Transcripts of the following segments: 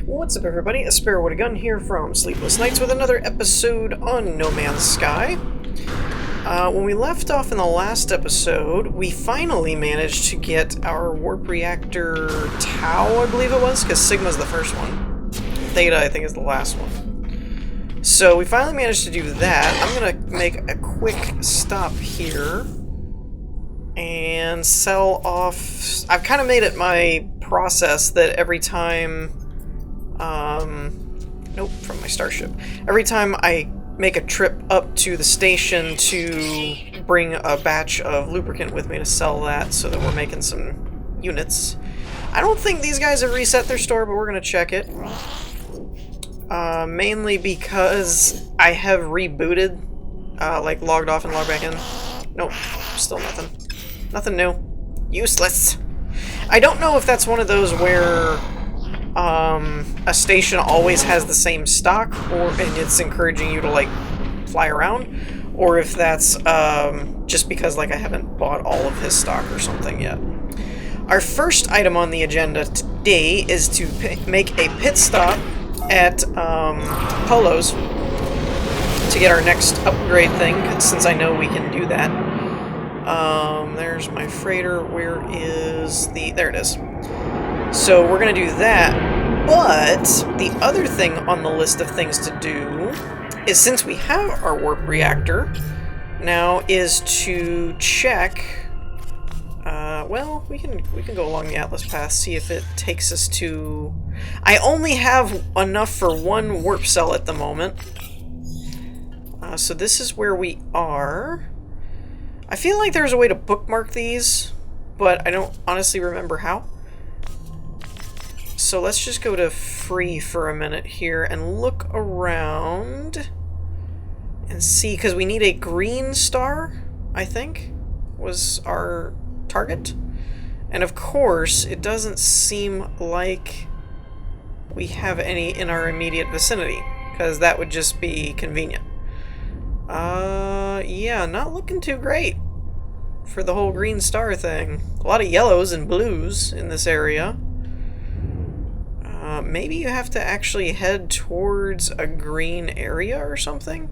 What's up, everybody? A Sparrow with a Gun here from Sleepless Nights with another episode on No Man's Sky. When we left off in the last episode, we finally managed to get our warp reactor Tau, I believe it was, because Sigma's the first one. Theta, I think, is the last one. So we finally managed to do that. I'm going to make a quick stop here and sell off... I've kind of made it my process that every time... nope, from my starship. Every time I make a trip up to the station to bring a batch of lubricant with me to sell that so that we're making some units. I don't think these guys have reset their store, but we're going to check it. Mainly because I have rebooted, like logged off and logged back in. Nope, still nothing. Nothing new. Useless. I don't know if that's one of those where a station always has the same stock, and it's encouraging you to like fly around, or if that's just because like I haven't bought all of his stock or something yet. Our first item on the agenda today is to make a pit stop at Polo's to get our next upgrade thing, since I know we can do that. There's my freighter. Where is the... There it is. So we're going to do that, but the other thing on the list of things to do is, since we have our warp reactor, now is to check... well, we can go along the Atlas path, see if it takes us to... I only have enough for one warp cell at the moment. So this is where we are. I feel like there's a way to bookmark these, but I don't honestly remember how. So let's just go to free for a minute here and look around and see, because we need a green star, I think, was our target. And of course, it doesn't seem like we have any in our immediate vicinity, because that would just be convenient. Yeah, not looking too great for the whole green star thing. A lot of yellows and blues in this area. Maybe you have to actually head towards a green area or something?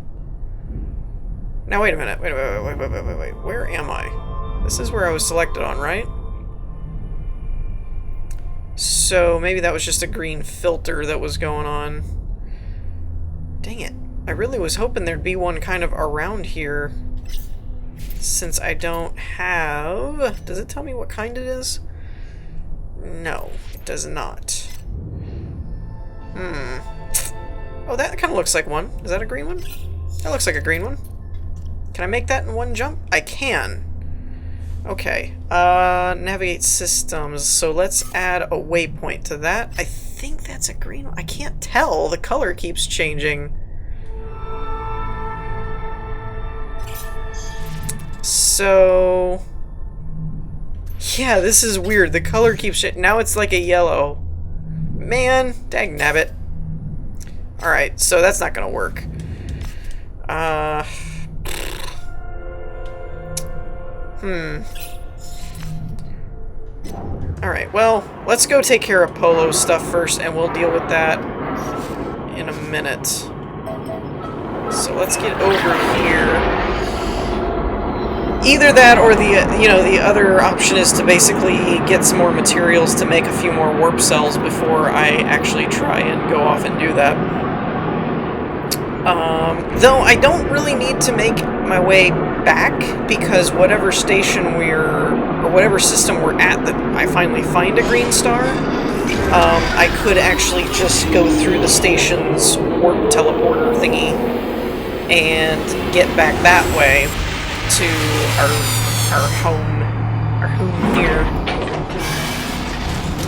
Now, wait a minute. Wait. Where am I? This is where I was selected on, right? So maybe that was just a green filter that was going on. Dang it. I really was hoping there'd be one kind of around here, since I don't have... Does it tell me what kind it is? No, it does not. Oh, that kind of looks like one. Is that a green one? That looks like a green one. Can I make that in one jump? I can. Okay. Navigate systems. So let's add a waypoint to that. I think that's a green one. I can't tell. The color keeps changing. So... yeah, this is weird. The color keeps changing. Now it's like a yellow. Man, dang nabbit. Alright, so that's not gonna work. Alright, well, let's go take care of Polo's stuff first, and we'll deal with that in a minute. So let's get over here. Either that, or the other option is to basically get some more materials to make a few more warp cells before I actually try and go off and do that. Though I don't really need to make my way back, because whatever station or whatever system we're at that I finally find a green star, I could actually just go through the station's warp teleporter thingy and get back that way to our home here.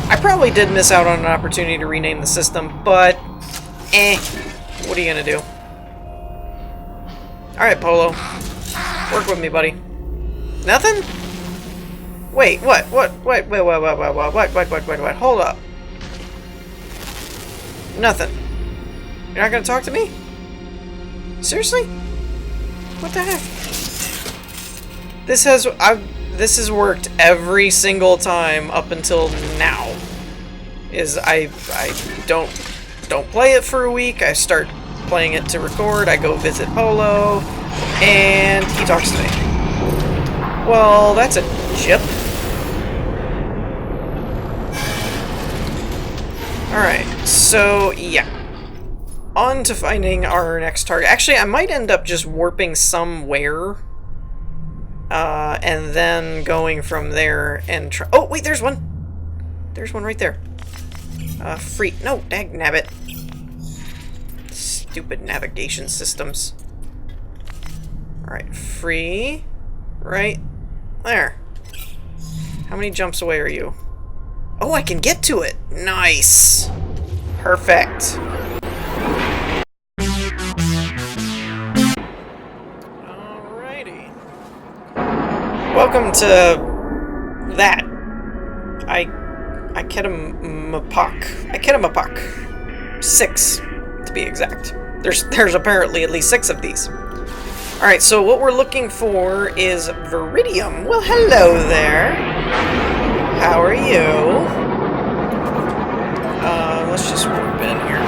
I probably did miss out on an opportunity to rename the system, but what are you gonna do? Alright, Polo. Work with me, buddy. Nothing? Wait, what? Wait, hold up. Nothing. You're not gonna talk to me? Seriously? What the heck? This has worked every single time up until now. I don't don't play it for a week. I start playing it to record. I go visit Polo, and he talks to me. Well, that's a jip. Alright, so yeah. On to finding our next target. Actually, I might end up just warping somewhere. And then going from there and try. Oh, wait, there's one! There's one right there. Free. No, dagnabbit. Stupid navigation systems. Alright, free. Right there. How many jumps away are you? Oh, I can get to it! Nice! Perfect. Alrighty. Welcome to that. Iketamapak. 6, to be exact. There's apparently at least 6 of these. Alright, so what we're looking for is virvidium. Well, hello there. How are you? Let's just warp in here.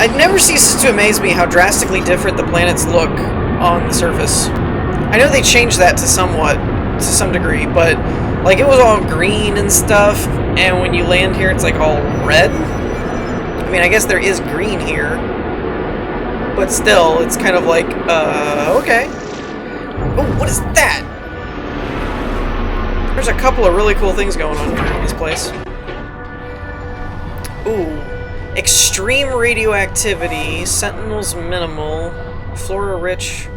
It never ceases to amaze me how drastically different the planets look on the surface. I know they changed that to some degree, but like it was all green and stuff, and when you land here it's like all red. I mean, I guess there is green here, but still, it's kind of like, okay. Oh, what is that? There's a couple of really cool things going on here in this place. Ooh. Extreme radioactivity, sentinels minimal, flora rich,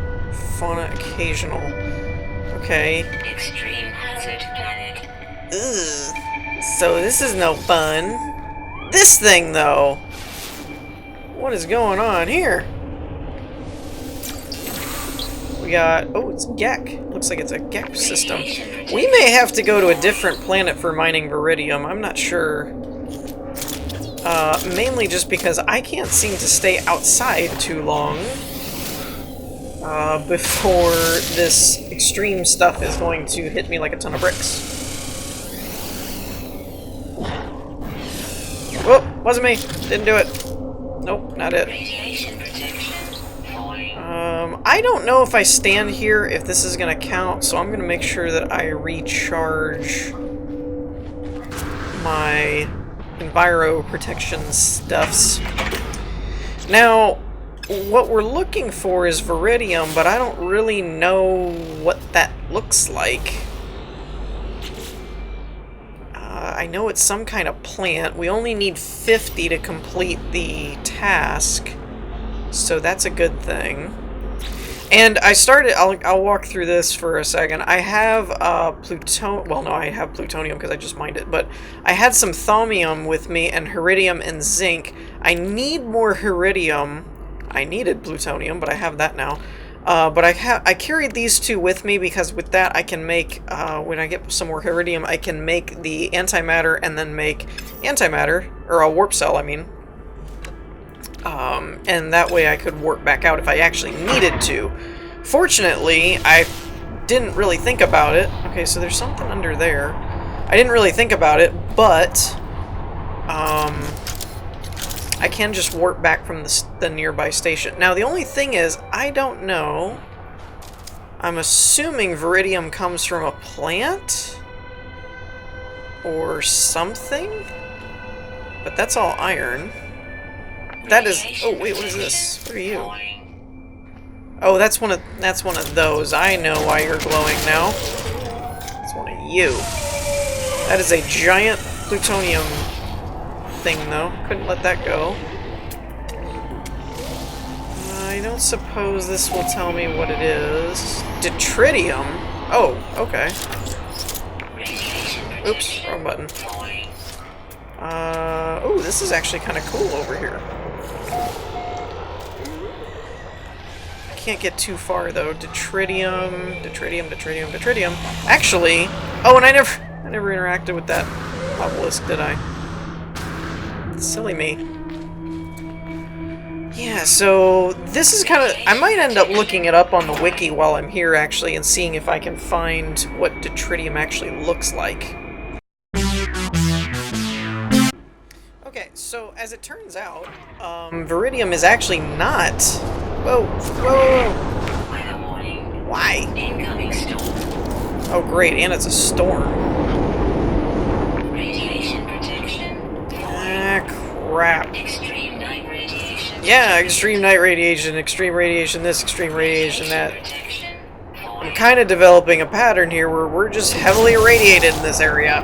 fauna occasional. Okay. Extreme hazard planet. Ugh. So this is no fun. This thing, though. What is going on here? We got... Oh, it's Gek. Looks like it's a Gek system. We may have to go to a different planet for mining virvidium. I'm not sure. Mainly just because I can't seem to stay outside too long before this extreme stuff is going to hit me like a ton of bricks. Whoop, wasn't me. Didn't do it. Nope, not it. I don't know if I stand here if this is going to count, so I'm going to make sure that I recharge my enviro protection stuffs. Now, what we're looking for is virvidium, but I don't really know what that looks like. I know it's some kind of plant. We only need 50 to complete the task, so that's a good thing. And I started, I'll walk through this for a second. I have plutonium, well no, I have plutonium because I just mined it, but I had some thaumium with me and iridium and zinc. I need more iridium. I needed plutonium, but I have that now. But I carried these two with me because with that I can make, when I get some more iridium, I can make the antimatter and then make antimatter, or a warp cell, I mean. And that way I could warp back out if I actually needed to. Fortunately, I didn't really think about it. Okay, so there's something under there. I didn't really think about it, but I can just warp back from the nearby station. Now, the only thing is, I don't know. I'm assuming virvidium comes from a plant or something, but that's all iron. That is... Oh, wait, what is this? What are you? Oh, that's one of those. I know why you're glowing now. It's one of you. That is a giant plutonium thing, though. Couldn't let that go. I don't suppose this will tell me what it is. Tritium? Oh, okay. Oops, wrong button. Oh, this is actually kind of cool over here. I can't get too far though. Tritium. Actually, oh, and I never interacted with that obelisk, did I? Silly me. Yeah, so this is kind of... I might end up looking it up on the wiki while I'm here, actually, and seeing if I can find what Tritium actually looks like. as it turns out, virvidium is actually not... Whoa, whoa, whoa. Why? Incoming storm. Oh, great, and it's a storm. Radiation protection. Ah, crap. Extreme night radiation. Yeah, extreme night radiation, extreme radiation this, extreme radiation that. Protection. I'm kind of developing a pattern here where we're just heavily irradiated in this area.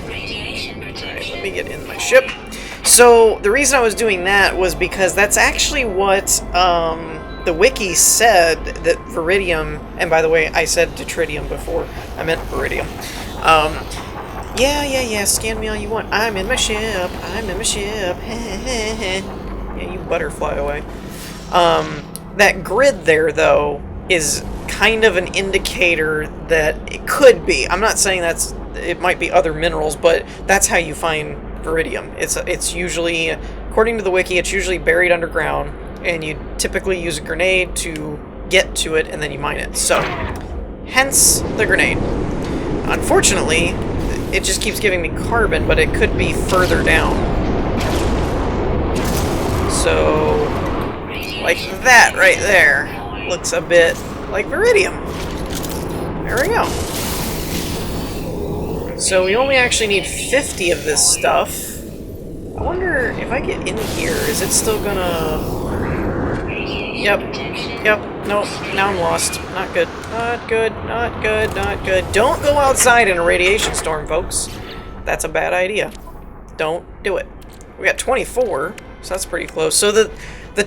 Radiation protection. Let me get in my ship. So, the reason I was doing that was because that's actually what the wiki said that virvidium, and by the way, I said tritium before, I meant virvidium. Yeah, scan me all you want. I'm in my ship, yeah, you butterfly away. That grid there, though, is kind of an indicator that it could be. I'm not saying it might be other minerals, but that's how you find virvidium. It's usually, according to the wiki, it's usually buried underground, and you typically use a grenade to get to it, and then you mine it. So, hence the grenade. Unfortunately, it just keeps giving me carbon, but it could be further down. So, like that right there looks a bit like virvidium. There we go. So we only actually need 50 of this stuff. I wonder if I get in here, is it still gonna... Yep. Nope. Now I'm lost. Not good. Not good. Don't go outside in a radiation storm, folks. That's a bad idea. Don't do it. We got 24, so that's pretty close. So the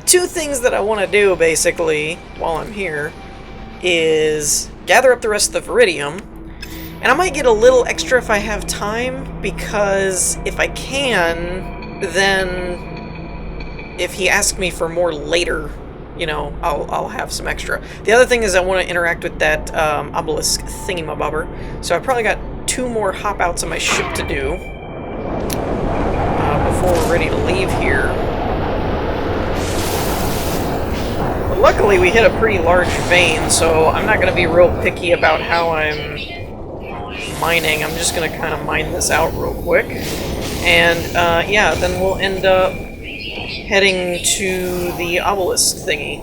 two things that I want to do, basically, while I'm here, is gather up the rest of the virvidium. And I might get a little extra if I have time, because if I can, then if he asks me for more later, you know, I'll have some extra. The other thing is I want to interact with that obelisk thingamabobber. So I probably got 2 more hop outs on my ship to do before we're ready to leave here. But luckily we hit a pretty large vein, so I'm not going to be real picky about how I'm mining. I'm just going to kind of mine this out real quick. And yeah, then we'll end up heading to the obelisk thingy.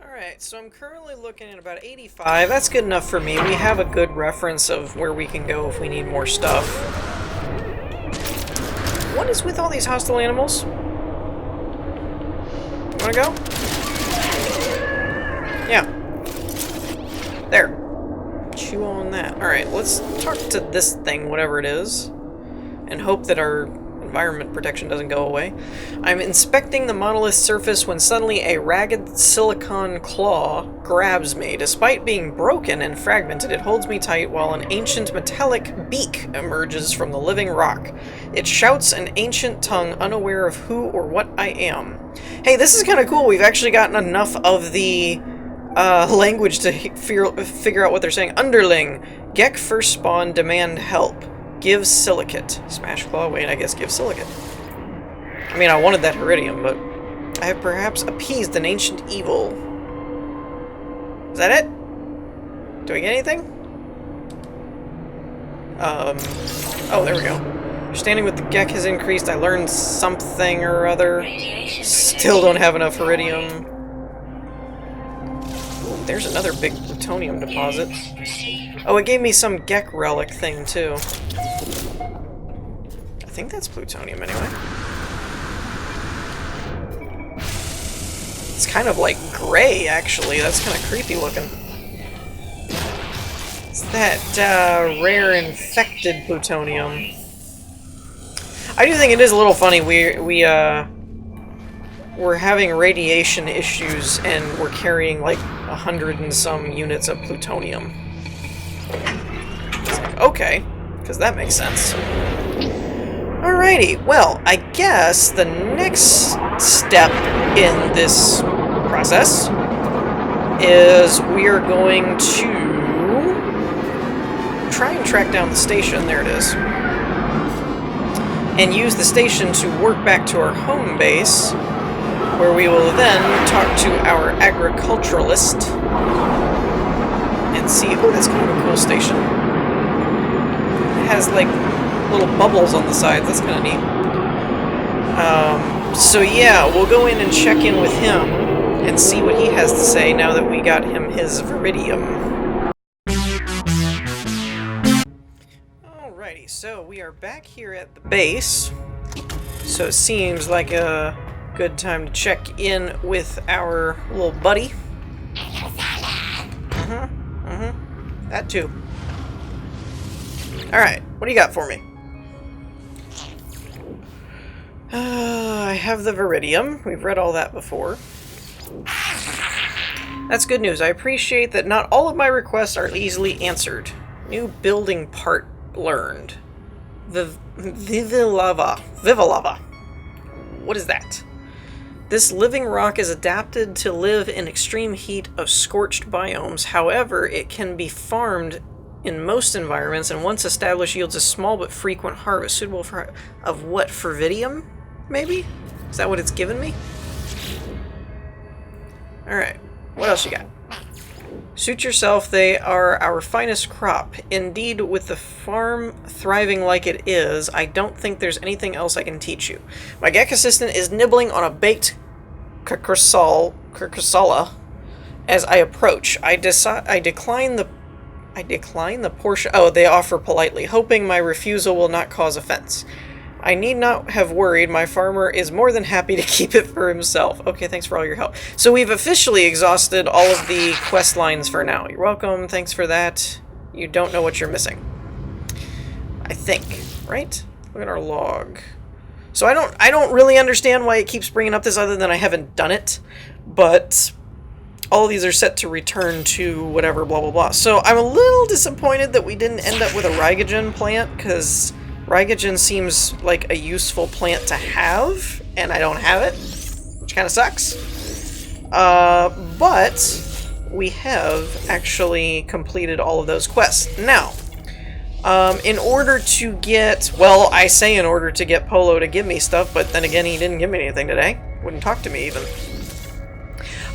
Alright, so I'm currently looking at about 85. That's good enough for me. We have a good reference of where we can go if we need more stuff. What is with all these hostile animals? Wanna go? Yeah. There. Chew on that. Alright, let's talk to this thing, whatever it is, and hope that our environment protection doesn't go away. I'm inspecting the monolith's surface when suddenly a ragged silicon claw grabs me. Despite being broken and fragmented, it holds me tight while an ancient metallic beak emerges from the living rock. It shouts an ancient tongue, unaware of who or what I am. Hey, this is kind of cool. We've actually gotten enough of the language to figure out what they're saying. Underling. Gek first spawn, demand help. Give silicate. Smash claw, wait, I guess give silicate. I mean, I wanted that iridium, but I have perhaps appeased an ancient evil. Is that it? Do I get anything? Oh, there we go. Understanding with the Gek has increased. I learned something or other. Still don't have enough iridium. Ooh, there's another big plutonium deposit. Oh, it gave me some Gek relic thing, too. I think that's plutonium, anyway. It's kind of like gray, actually. That's kind of creepy looking. It's that rare infected plutonium. I do think it is a little funny. We're having radiation issues, and we're carrying like 100 and some units of plutonium. It's like, okay, because that makes sense. Alrighty, well, I guess the next step in this process is we are going to try and track down the station. There it is. And use the station to work back to our home base, where we will then talk to our agriculturalist and see... Oh, that's kind of a cool station. It has like little bubbles on the sides. That's kind of neat. So yeah, we'll go in and check in with him and see what he has to say now that we got him his virvidium. Alrighty, so we are back here at the base. So it seems like a good time to check in with our little buddy. That too. Alright, what do you got for me? I have the virvidium. We've read all that before. That's good news. I appreciate that not all of my requests are easily answered. New building part learned. Vivilava. What is that? This living rock is adapted to live in extreme heat of scorched biomes. However, it can be farmed in most environments, and once established yields a small but frequent harvest suitable for... of what? Virvidium? Maybe? Is that what it's given me? Alright. What else you got? Suit yourself, they are our finest crop. Indeed, with the farm thriving like it is, I don't think there's anything else I can teach you. My Gek assistant is nibbling on a baked carcassala as I approach. I decline the portion... Oh, they offer politely, hoping my refusal will not cause offense. I need not have worried. My farmer is more than happy to keep it for himself. Okay, thanks for all your help. So we've officially exhausted all of the quest lines for now. You're welcome. Thanks for that. You don't know what you're missing. I think, right? Look at our log. So I don't really understand why it keeps bringing up this other than I haven't done it. But all of these are set to return to whatever, blah, blah, blah. So I'm a little disappointed that we didn't end up with a Rigogen plant, because Rigogen seems like a useful plant to have, and I don't have it, which kind of sucks. But we have actually completed all of those quests. Now, in order to get... Well, I say in order to get Polo to give me stuff, but then again, he didn't give me anything today. Wouldn't talk to me, even.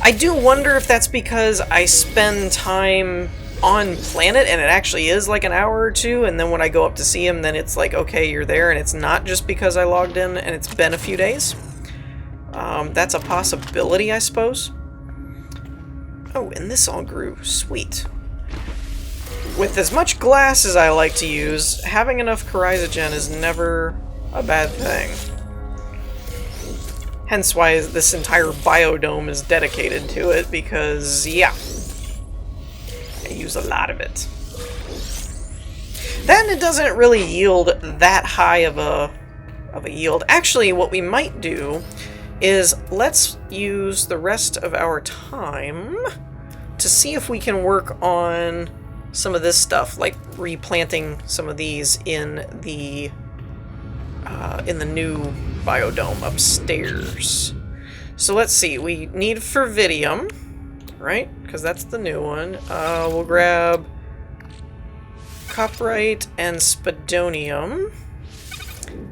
I do wonder if that's because I spend time on planet and it actually is like an hour or two, and then when I go up to see him, then it's like, okay, you're there, and it's not just because I logged in and it's been a few days. That's a possibility, I suppose. Oh, and this all grew. Sweet. With as much glass as I like to use, having enough Chrysogen is never a bad thing. Hence why this entire biodome is dedicated to it, because, yeah, I use a lot of it. Then it doesn't really yield that high of a yield. Actually, what we might do is let's use the rest of our time to see if we can work on some of this stuff, like replanting some of these in the new biodome upstairs. So let's see, we need virvidium, right? Because that's the new one. We'll grab copperite and spodonium.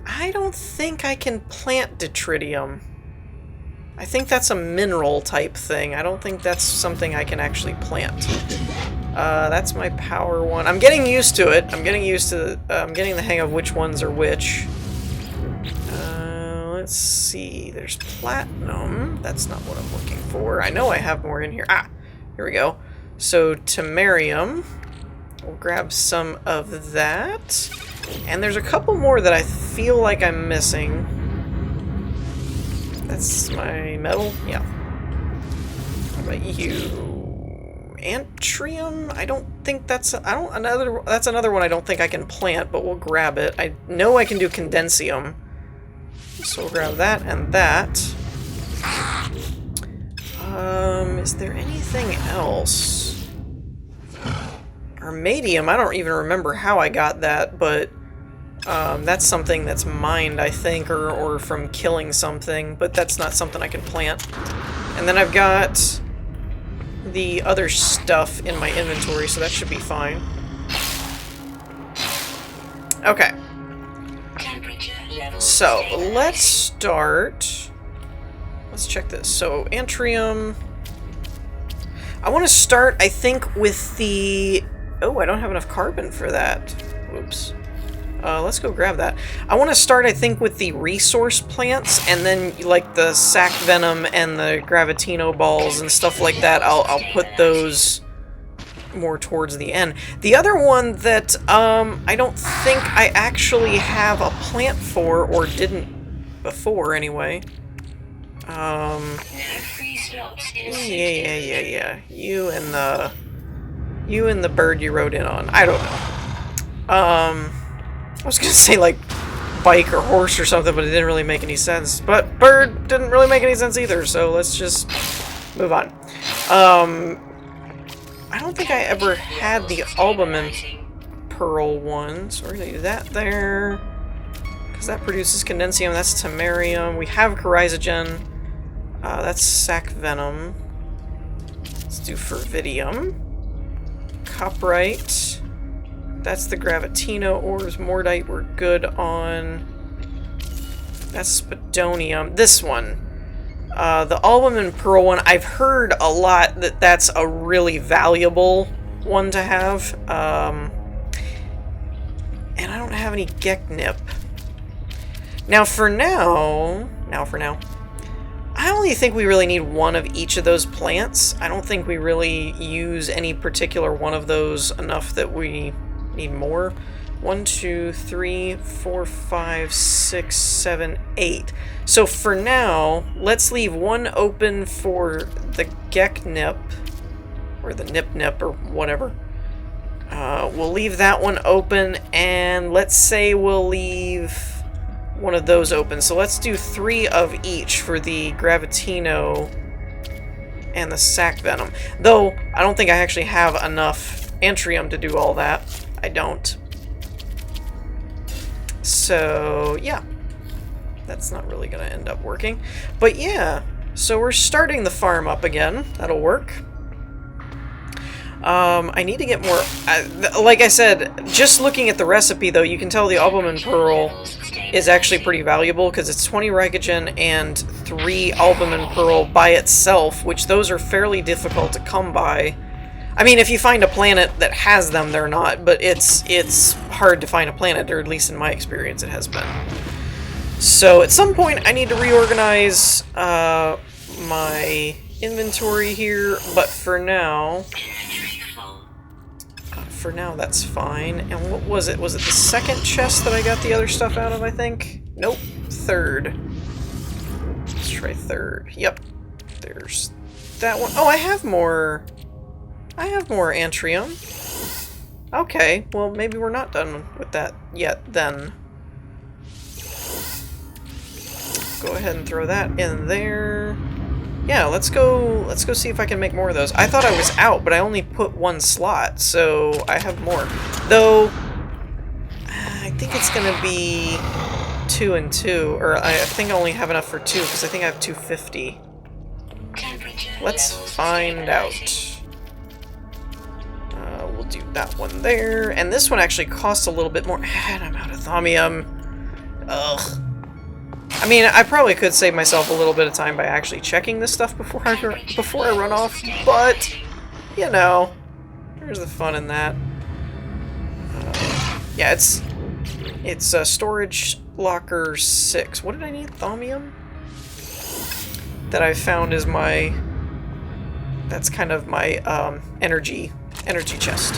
I don't think I can plant Tritium. I think that's a mineral type thing. I don't think that's something I can actually plant. That's my power one. I'm getting used to it. I'm getting the hang of which ones are which. Let's see. There's platinum. That's not what I'm looking for. I know I have more in here. Ah, here we go. So Temerium. We'll grab some of that. And there's a couple more that I feel like I'm missing. That's my metal. Yeah. How about you? Antrium? I don't think that's that's another one I don't think I can plant, but we'll grab it. I know I can do condensium. So we'll grab that and that. Is there anything else? Armadium, I don't even remember how I got that, but that's something that's mined, I think, or from killing something, but that's not something I can plant. And then I've got the other stuff in my inventory, so that should be fine. Okay. So, let's start... Let's check this. So, Antrium... I want to start, I think, with the... Oh, I don't have enough carbon for that. Whoops. Let's go grab that. I want to start, I think, with the resource plants, and then, like, the sac venom and the gravitino balls and stuff like that, I'll put those more towards the end. The other one that, I don't think I actually have a plant for, or didn't before, anyway. Yeah. You and the bird you rode in on. I don't know. I was gonna say, like, bike or horse or something, but it didn't really make any sense. But bird didn't really make any sense either, so let's just move on. I don't think I ever had the albumin pearl one, so we're gonna do that there. Because that produces condensium, that's tamarium. We have chrysogen. That's sac venom. Let's do virvidium. Coprite. That's the gravitino ores. Mordite we're good on. That's spodonium. This one. The albumin pearl one, I've heard a lot that that's a really valuable one to have. And I don't have any geknip. Now for now, I only think we really need one of each of those plants. I don't think we really use any particular one of those enough that we need more. 1, 2, 3, 4, 5, 6, 7, 8. So for now, let's leave one open for the geknip, or the nip or whatever. We'll leave that one open, and let's say we'll leave one of those open. So let's do 3 of each for the gravitino and the sac venom. Though, I don't think I actually have enough antrium to do all that. I don't. So, yeah. That's not really going to end up working. But yeah, so we're starting the farm up again. That'll work. I need to get more... like I said, just looking at the recipe, though, you can tell the albumin pearl is actually pretty valuable, because it's 20 Rycogen and 3 albumin pearl by itself, which those are fairly difficult to come by. I mean, if you find a planet that has them, they're not, but it's hard to find a planet, or at least in my experience it has been. So at some point I need to reorganize my inventory here, but for now that's fine. And what was it? Was it the second chest that I got the other stuff out of, I think? Nope. Third. Let's try third. Yep. There's that one. Oh, I have more antrium. Okay, well, maybe we're not done with that yet, then. Go ahead and throw that in there. Yeah, let's go see if I can make more of those. I thought I was out, but I only put 1 slot, so I have more. Though, I think it's gonna be 2 and 2, or I think I only have enough for 2, because I think I have 250. Let's find out. We'll do that one there, and this one actually costs a little bit more, and I'm out of thaumium. Ugh. I mean, I probably could save myself a little bit of time by actually checking this stuff before I run off, but, you know, there's the fun in that. Yeah, it's storage locker 6. What did I need? Thaumium? That I found is my... That's kind of my energy chest.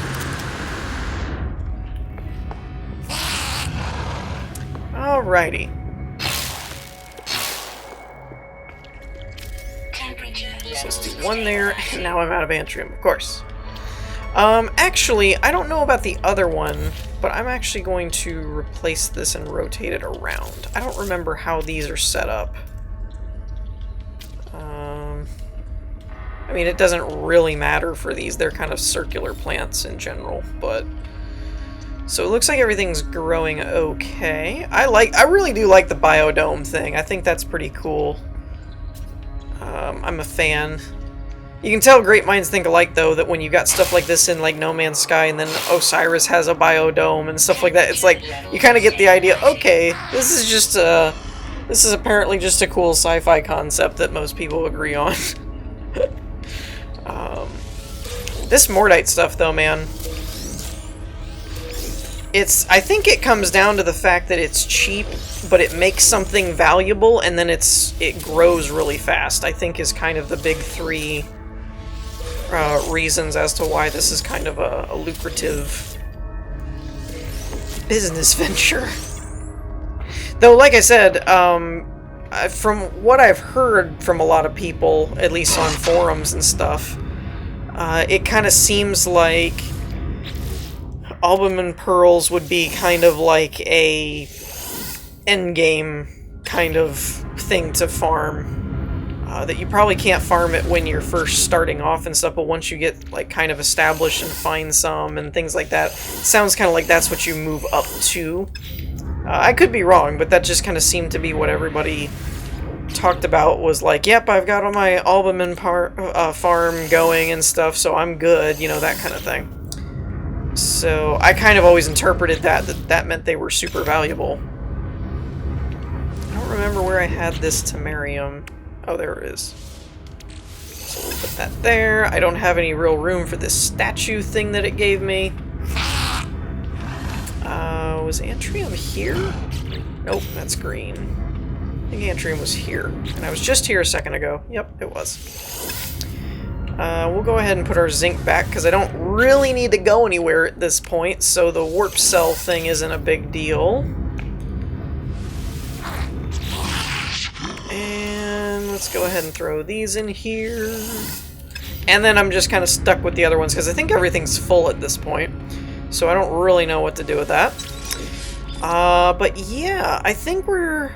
Alrighty. So let's do 1 there, and now I'm out of antrium, of course. Actually, I don't know about the other one, but I'm actually going to replace this and rotate it around. I don't remember how these are set up. I mean, it doesn't really matter for these. They're kind of circular plants in general, but... So it looks like everything's growing okay. I really do like the biodome thing. I think that's pretty cool. I'm a fan. You can tell great minds think alike, though, that when you got stuff like this in, like, No Man's Sky, and then Osiris has a biodome and stuff like that, it's like, you kind of get the idea, okay, this is just this is apparently just a cool sci-fi concept that most people agree on. This Mordite stuff, though, man. I think it comes down to the fact that it's cheap, but it makes something valuable, and then it grows really fast. I think is kind of the big three reasons as to why this is kind of a lucrative business venture. Though, like I said, from what I've heard from a lot of people, at least on forums and stuff, it kind of seems like albumin pearls would be kind of like a endgame kind of thing to farm. That you probably can't farm it when you're first starting off and stuff, but once you get like kind of established and find some and things like that, it sounds kind of like that's what you move up to. I could be wrong, but that just kind of seemed to be what everybody talked about, was like, yep, I've got all my albumin farm going and stuff, so I'm good, you know, that kind of thing. So I kind of always interpreted that meant they were super valuable. I don't remember where I had this temerium. Oh, there it is. So we'll put that there. I don't have any real room for this statue thing that it gave me. Was Antrium here? Nope, that's green. I think Antrium was here. And I was just here a second ago. Yep, it was. We'll go ahead and put our zinc back, because I don't really need to go anywhere at this point, so the warp cell thing isn't a big deal. And let's go ahead and throw these in here. And then I'm just kind of stuck with the other ones, because I think everything's full at this point. So I don't really know what to do with that. But yeah, I think we're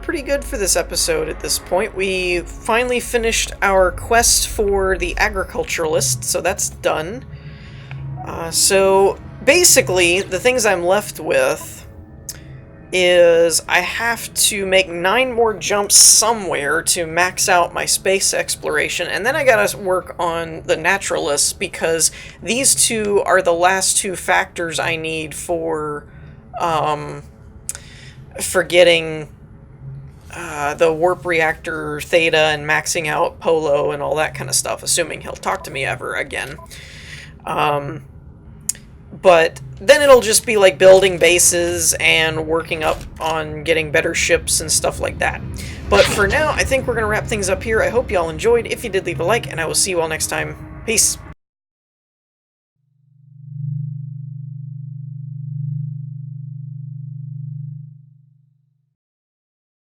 pretty good for this episode at this point. We finally finished our quest for the agriculturalist, so that's done. So basically, the things I'm left with is I have to make 9 more jumps somewhere to max out my space exploration, and then I gotta work on the naturalists, because these two are the last 2 factors I need for getting the warp reactor theta and maxing out Polo and all that kind of stuff, assuming he'll talk to me ever again. But then it'll just be like building bases and working up on getting better ships and stuff like that. But for now, I think we're going to wrap things up here. I hope you all enjoyed. If you did, leave a like, and I will see you all next time. Peace.